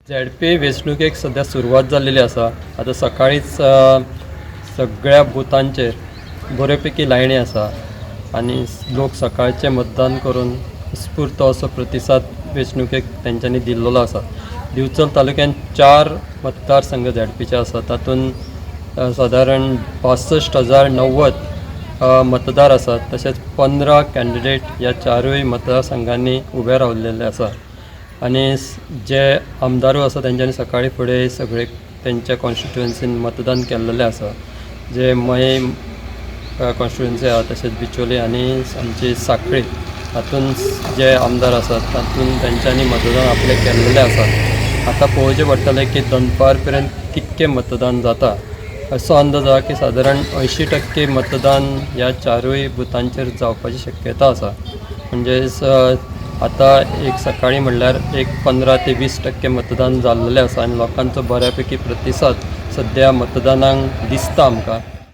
ZP वेंचणुकेक सध्या सुरवात जाल्लेली आसा. आतां सकाळीच सगळ्या बुथांचेर बऱ्यापैकी लायणी आसा आनी लोक सकाळचे मतदान करून उत्स्फूर्त असो प्रतिसाद वेंचणुकेक तेंच्यांनी दिल्लो आसा. दिवचल तालुक्यात 4 मतदारसंघ झेडपीचे आसा. तातूंत सादारण 65,090 मतदार आसात. तशेंच 15 कॅन्डिडेट ह्या 4य मतदारसंघांनी उबे रावलेले आसा आनी जे आमदारू आसा तेंच्यांनी सकाळी फुडें सगळे तेंच्या कॉन्स्टिट्युएन्सीन मतदान केल्लेलें आसा. जे मये कॉन्स्टिट्युएन्सी आसा तशेंच बिचोली आनी आमची सांखळी हातूंत जे आमदार आसात तातूंत तेंच्यांनी मतदान आपलें केल्लेलें आसा. आतां पळोवचें पडटलें की दनपार पर्यंत कितकें मतदान जाता. असो अंदाज आसा की सादारण 80% मतदान ह्या 4य बुथांचेर जावपाची शक्यता आसा. म्हणजे आतां एक सकाळी म्हणल्यार एक 15 ते 20% मतदान जाल्लेलें आसा आनी लोकांचो बऱ्यापैकी प्रतिसाद सद्या मतदानाक दिसता आमकां.